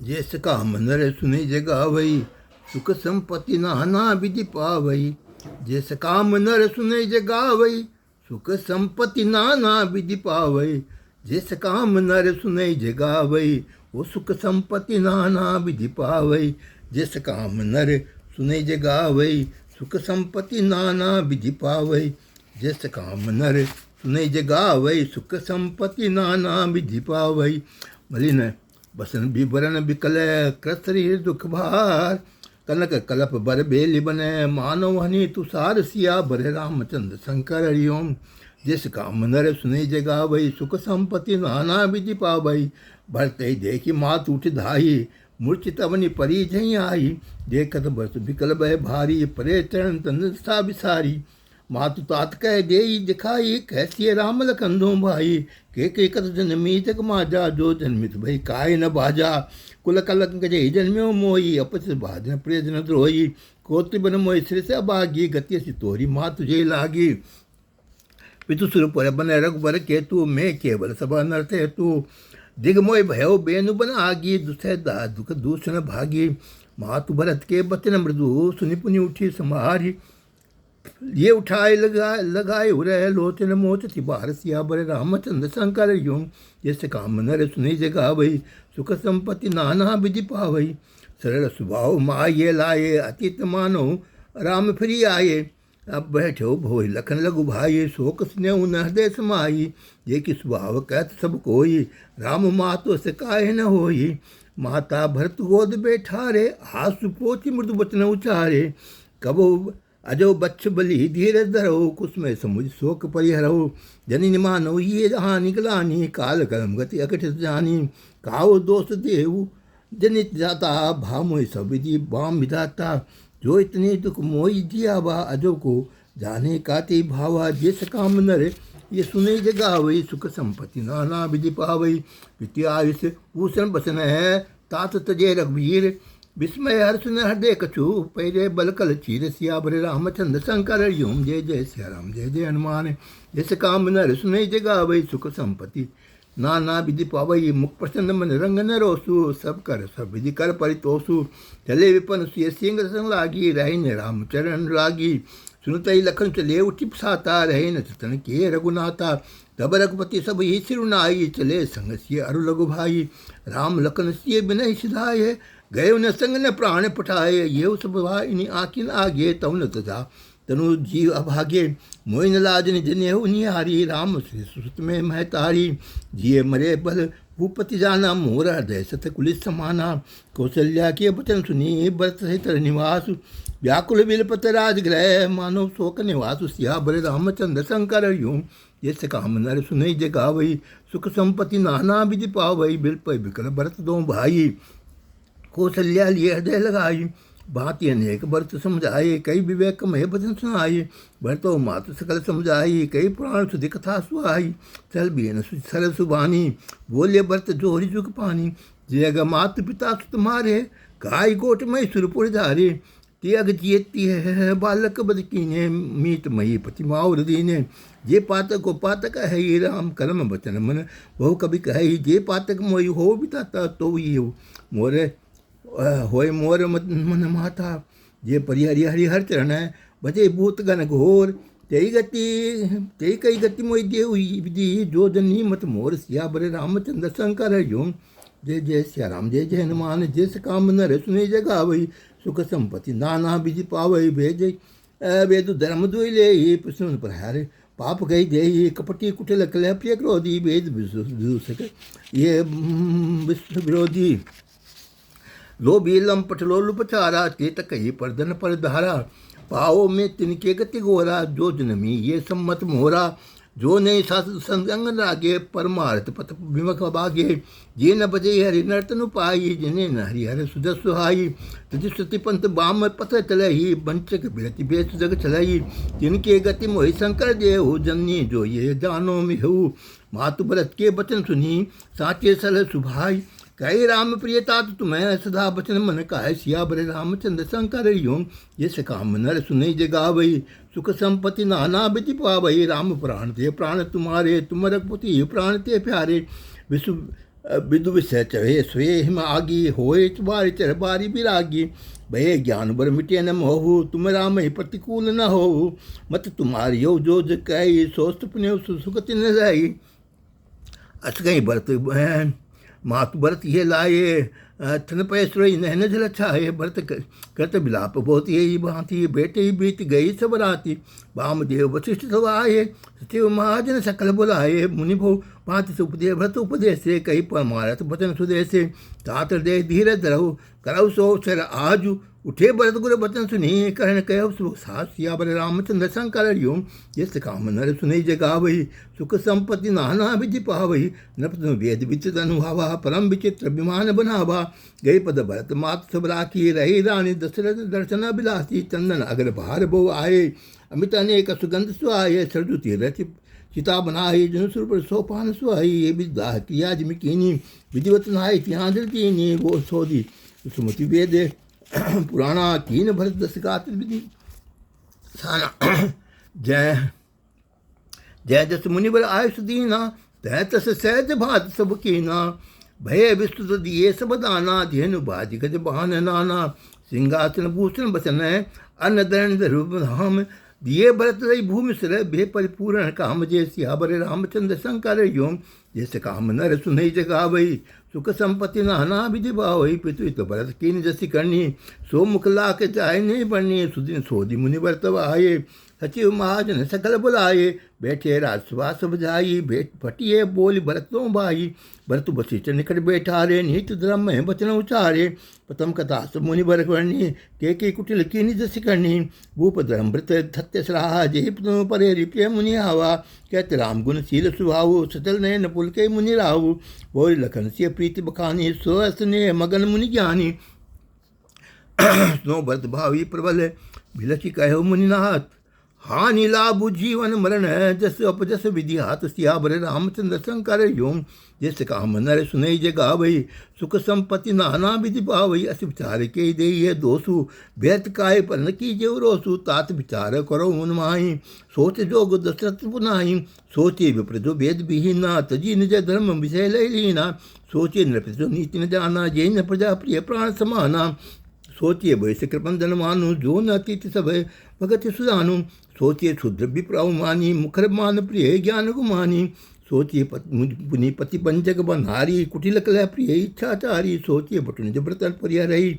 जैस काम नर सुने जगावई, सुख संपत्ति नाना विधि पावई। जैस काम नर सुने जगावई, सुख संपत्ति नाना विधि पावई। जैस काम नर सुने जगावई, वो सुख संपत्ति नाना विधि पावई। जैस काम नर सुने जगावई, सुख संपत्ति नाना विधि पावई। जैस काम नर सुने जगावई, सुख संपत्ति नाना विधि पावई। मलिन बसन बिबरन बिकल कृतरी दुख भार, कनक कलप बर बेली बने मानव हनि तुषार सिया बरे रामचंद्र शंकर हरिओम। जिस काम नर सुने जगावई, सुख संपत्ति नाना विधि पावई। भरते देखी मात उठ धाई, मूर्छित अवनि परी झई आई। देखत बस बिकल भय भारी, परे चरण तंदसा विसारी। मातु तात कह देई दिखाई, कैसी राम लखन दो भाई। के कत जन्मी तक माजा, जो जन्मित भई काय न बाजा। कुल कलक गजे जन्म्यो मोही, अपच भाजन प्रियजन द्रोही। कोति बन मोहि सिर से अभागी, गति सि तोरी माँ तुझे लागी। पितु सुर पर बन रघुबर केतु, मैं केवल सभा नरते हेतु। दिग मोहि भयो बेनु बन आगी, दुसह दुख दूषण भागी। मातु भरत के बचन मृदु, सुनि पुनि उठी समारी। ये उठाए लगाए उरह लोचन मोचति बार सिया बरे रामचंद्र शंकर यूं। जैसे काम नर सुनी जगावई, सुख संपत्ति नाना विधि पावई। सरल स्वभाव माये लाए, अतीत मानो राम फिरी आए। अब बैठो भोई लखन लघु भाई, शोक स्नेह न हृदय समाई। ये कि स्वभाव कहत सब कोई, राम मातो से काहे न होई। माता भरत गोद बैठारे, हासु पोची मृदु बचन उचारे। कबो अजो बच्छ बलि धीरज धरो, कुसुम समुझ शोक परिहरो। जननी मानो ये जहाँ निकलानी, काल कलम गति अकठित जानी। काओ दोष देव जनित जाता, भा मोहि सब विधि बाम विधाता। जो इतने दुख मोहि दिया बा, अजो को जाने काते भावा। जिस काम नर ये सुने जगावई, सुख संपत्ति नाना विधि पावई। वित्तीय आयुष भूषण बसन है, तात तजे रघुवीर। विस्मय हर्ष न हृदय कछु, पैरे बल कल चीर सिया बरे रामचंद्र शंकर यूं। जय जय सिया राम, जय जय हनुमान। जैसे काम नर सुने जगावई, सुख संपत्ति नाना विधि पावई। मुख प्रसन्न मन रंग न रोसु, सब कर सब विधि कर परितोषु। चले विपन सुय सिंह संग लागी, रहे न राम चरण लागी। सुनतई लखन चले उठी साता, रहे न चतन के रघुनाथा। तब रघुपति सब ही सिरुनाई, चले संग सिय अरु लघु भाई। राम लखन सिय बिनहि सिधाए, गए न संग न प्राण पठाए। ये सब भाई आकिन आगे, तव न तथा तनु जीव अभागे। मोहि न लाज जने निहारी, राम श्री सुत में महतारी। जिये मरे बल भूपति जाना, मोर हृदय सत कुलिस समाना। कौशल्या के वचन सुनी, भरत सहित निवास। व्याकुल बिलपत राजगृह, मानव शोक निवास। सिया बरे रामचंद्र शंकर यूं। जैसे काम नर सुनई जगावई, सुख संपत्ति नाना विधि पावई। बिलपय बिकल भरत दो भाई, कौशल्या लिए हृदय लगाई। भांति अनेक भरत समझाए, कई विवेक मय वचन सुनाई। भरतो मातु सकल समझाई, कई पुराण सुधि कथा सुहाई। चल बीन सरल सुबानी, बोले भरत जोहरी जुग पानी। जग मातु पिता सुत मारे, गाय गोट मई सुरपुर धारे। त्याग जियती है बालक बदकीने, मीत मही प्रतिमा दीने। जे पातक को पातक है ही, राम कर्म बचन मन बहु कभी कहे। जे पातक मोहि हो बिताता, तो ये मोरे होय मोर मन माता। जे परिहरि हरिहर चरण, बचे भूत गण घोर। तेई कई गति मोहि देव विधि, जो जनी मत मोर। सिया बरे रामचंद्र शंकर यूं। जय जय सिया राम, जय जय हनुमान। जिस काम नर सुने जगावई, सुख संपत्ति नाना विधि पावई। भेज वेदु धर्म दुइले, प्रसन्न प्रहार पाप कही दे। कपटी कुटिल कलह प्रिय क्रोधी, वेद विदूषक ये विश्व विरोधी। लोभी लंपट लोलुपचारा, चेतक ही परधन पर धारा। पाओ में तिनके गति गोरा, जो जन्मी ये सम्मत मोहरा। जो ने शास्त्र संग लागे, परमार्थ पथ विमुख भागे। जे न बजे हरि नर्तन पाई, जिन्हें न हरिहर सुध सुहाई। श्रुति पंथ बाम पथ चलही, वंचक बिरति बेस जग चलही। तिनके गति मोहि शंकर देहु, जन्नी जो ये जानो मिहु। मातु भरत के वचन सुनी, साचे सल सुभाई। कई राम प्रियता तुम्हें, सदा बचन मन काहे। सिया बरे रामचंद्र शंकर यूं। जिस काम नर सुनई जगावई, सुख संपत्ति नाना विधि पावई। राम प्राण ते प्राण तुम्हारे, तुम रघुपति प्राण ते प्यारे। विश्व विदु विषय चढ़े स्वे हिम आगी होए बारी चढ़ बारी बिरागी भय ज्ञान बर मिटे न मोहु तुम राम ही प्रतिकूल न हो मत तुम्हारी यो जो कही सोस्त पुण्य सुसुगति न रही अस गई भरत मातु भरत ये लाए थन पैसरोई नहन जल छाए भरत करत बिलाप बहुत यही भांति बेटे ही बीत गई सब राति वामदेव वशिष्ठ सब आए सचिव महाजन सकल बुलाए मुनि भो भांति से उपदेश भरत उपदेश से कही परमारथ वचन सुदेश तात दे धीरे धरहु करऊ सो सर आजु उठे भरत गुरु वचन सुनी करण कहो सिया बर रामचंद्र शंकर यूं जिस काम नर सुनई जगावही सुख संपत्ति नाना विधि पावही नृप वेद विचित अनुभावा परम विचित्र विमान बनावा गई पद भरत मात सब राखी रही रानी दशरथ दर्शन अभिलाषी चंदन अगर भार बो आए अमित अनेक सुगंध सुहाये सरजु तीरथ चिता बनाई जनुसुर पर सोपान सुहाई ये विद्या क्रिया जिमिकीनी विधिवत नहाई तिहांजल कीनी वो सोदी सुमति वेद पुराना कीन भरत दस गात विधि साना जय जय जस मुनिवर आयुष दीना तय तस सहज भात सब कीना भय विस्तुत दिए सब दाना धेनु बाज गज बहान नाना सिंहासन भूषण बसन अन्न दरण रूप धाम दिए भरत रही भूमि सर भे परिपूर्ण काम जय सियावर रामचंद्र शंकर योम जैसे काम नर सुनई जगावई सुख संपत्ति नाना विधि भावई पितु तो भरत कीन जसी करनी सो मुख लाके चाहे नहीं बढ़नी सुदिन सोधि मुनि वर्तव आये सचिव महाजन सकल बुलाए बैठे राजसभा सब जाई भेट फटिए बोली भरतों भाई भरत वशिष्ठ निकट बैठा रे नीत धर्म में वचन उचारे प्रथम कथा सब मुनि वर्ग वर्णी के कुटिल कीनी जसी करनी भूप धर्म व्रत धत्य सराहा जय परे रिप्य मुनि आवा कहते राम गुण शील सुभाव सचल नयन पुल के मुनि राहु बोल लखन से प्रीति बखानी सो स्नेह मगन मुनि ज्ञानी स्नो भरत भावी प्रबल बिलखी कहो मुनिनाथ हानि लाभ जीवन मरण जस अपजस विधि हाथ सियावर रामचंद्र शंकर योम जैसे काम नर सुनई जगावई सुख संपत्ति नाना विधि पावई अस विचार के दे है दोसु व्यर्थ काय पर न कीजे रोसु तात विचार करो मन माही सोच जोग दशरथ पुनाही सोचे विप्र जो वेद विहीना तजी निज धर्म विषय लय लीना सोचे नृप जो नीति न जाना जय न प्रजा प्रिय प्राण समाना सोचिए भविष्य कृपंदन मानु जो न अतीत सब भगत सुजानु सोचिए क्षुद्र विप्राव मानी मुखर मान प्रिय ज्ञान गुमानी सोचिए पुनि पति पंचक बन्हारी कुटिल कलह प्रिय इच्छाचारी सोचिए बटुन जबरतन परिय रही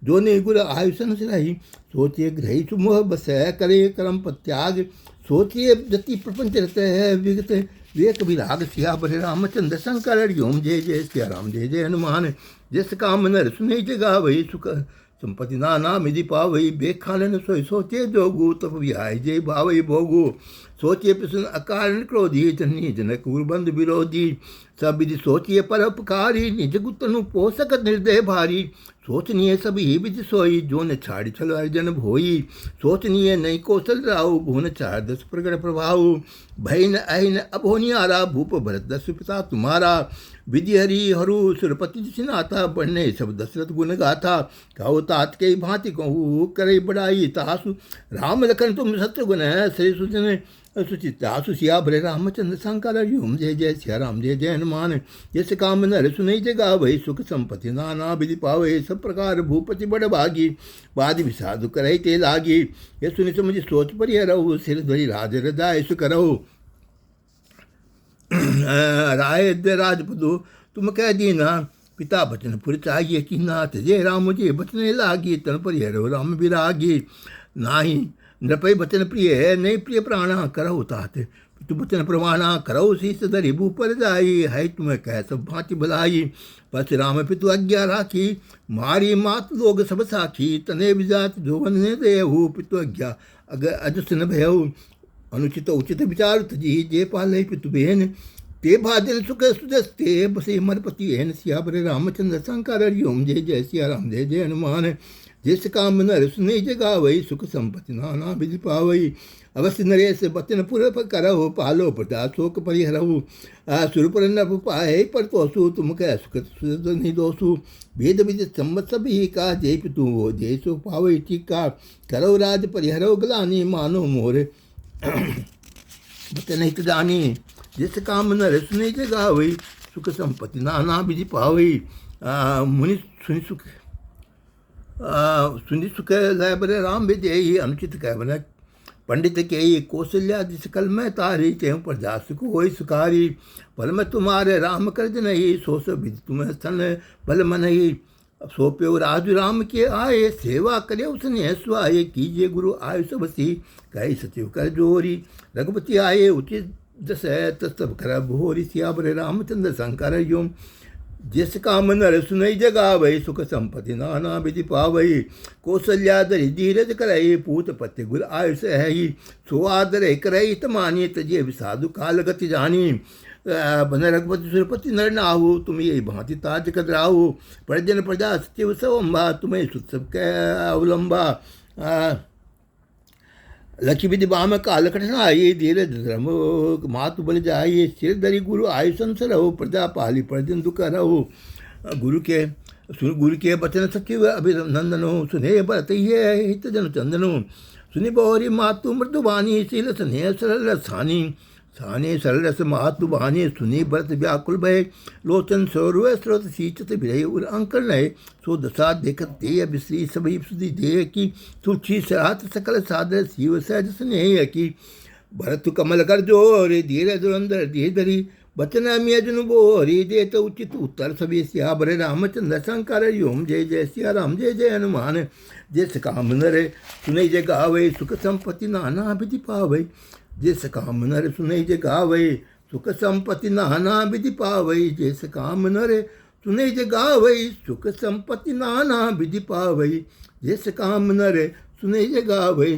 जो ने गुर आयुषन से रही सोचिए ग्रही सुमोह बस करे कर्म त्याग सोचिए जति प्रपंच रहते है विगत विवेक विराग सियावर रामचंद्र शंकर ओम जय जय सिया राम जय जय हनुमान जिस काम नर सुने जगावई सुख संपत्ति नाना मिधि पावई बेखालन सोई सोचे जोगु तप विहाय जय भावई भोगु सोचिए प्रसन्न अकारण क्रोधी जनी जनक उर्बंध विरोधी सब विधि सोचिए परोपकारी निज गुतनु पोषक निर्दय भारी सोचनीय सभी विधि सोई जो न छाड़ी छल अर्जन भोई सोचनीय नई कौशल राहु भुवन चार दस प्रगट प्रभाव भय न अहि न अभोनियारा भूप भरत दस पिता तुम्हारा विधि हरि हरु सुरपति सिनाथा बढ़ने सब दशरथ गुण गाथा कहो तात के भांति कहू करे बड़ाई तासु राम लखन तुम शत्रुघ्न श्री सुजन सुचितासु सियावर रामचंद्र शंकर ओम जय जय सिया राम जय जय हनुमान जैसे काम नर सुनई जगावई सुख संपत्ति नाना विधि पावई सब प्रकार भूपति बड़ भागी वादि विषादु करई ते लागी ये सुनि समझ सोच परिय रहु सिर धरि राज हृदय सुकरहु राय राजपदु तुम कह दीना पिता बचन पुर चाहिए कि नाथ जय राम मुझे बचने लागी तन परिय रहो राम विरागी नाही नृपय बचन प्रिय है नहीं प्रिय प्राणा करहु तात तु बचन प्रमाणा करहु शीस धरि भू पर जाई है तुम्हें कह सब भांति भलाई पस राम पितु आज्ञा राखी मारी मात लोग सब साखी तने विजात जोवन ने देहु पितु आज्ञा अगर अजस न भयहु अनुचित उचित विचार तजी जे पाले पितु बेहन ते भाजन सुख सुदस्ते बसे मरपति एन सियावर रामचंद्र शंकर ओम जय जय सिया राम जय जय हनुमान जिस काम नर सुने जगावई सुख संपत्ति नाना विधि पावई अवश्य नरेश बचन पुर करहु पालो प्रजा शोक परिहरहु सुरपुर नभ पाए पर तोसु तुम कह सुख नहीं दोसु भेद विधि सम्मत सभी का जय पितु वो जय सो पावई टीका करहु राज परिहरहु गलानी मानो मोर बचन हित जानी जिस काम नर सुने जगावई सुख संपत्ति नाना विधि पावई। मुनि सुनि सुख लय बरे राम विदेही। अनुचित कह बन पंडित के कौशल्या जिस कल में तारी। त्यों प्रजा सुख होई सुखारी। भल में तुम्हारे राम कर्ज नहीं। सो सो विधि तुम्हें स्तन भल मन ही। सो प्यो राजु राम के आए। सेवा करे उसने सुआए। कीजिए गुरु आयु सब सी। कही सचिव कर जोरी। रघुपति आए उचित जस तस्तव कर भोरी। सियावर रामचंद्र शंकर योम। जिस काम नर सुनई जगावई। सुख संपत्ति नाना विधि पावई। कौशल्या धरि धीरज करई। पूत पत्य गुर आयुष है। सो आदर करई तमानी। तजे विसाधु काल गति जानी। बन रघुपति सुरपति नर नाहु। तुम यही भांति ताज कदराहु। प्रजन प्रजा सचिव सवंबा। तुम्हें सुत्सव कै अवलंबा। लक्ष्य विधि बाम काल कठिनाई। धीरज धर्म मातु बल जाइए। सिर धरि गुरु आयु संसर हो। प्रजा पाली प्रजन दुख रहो। गुरु के बचन सचिव अभिनंदन हो। सुने बरत ये हित जन चंदनो। सुनि बहुरी मातु मृदुबानी। शील स्नेह सरल रसानी। साने सरल रस मातु बहानी। सुनी भरत व्याकुल भय। लोचन सौरव स्रोत सींचत विरय उर अंकर नय। सो दशा देखत ते अभिश्री सभी सुधि देह की। तुलसी सरात सकल सादर शिव सहज स्नेह की। भरत कमल कर जोरे। धीरे धुरंधर धीर धरी। बचन अमियजन बोरी। देत उचित उत्तर सभी। सियावर रामचंद्र शंकर योम। जय जय सिया राम जय जय हनुमान। जिस काम नर सुनई जय गावै। सुख संपत्ति नाना विधि पावै। जिस काम नर सुनई जय गावै। सुख संपत्ति नाना विधि पावै। जिस काम नर सुनई जय गावै। सुख संपत्ति नाना विधि पावै। जिस काम नर सुनई जय गावै।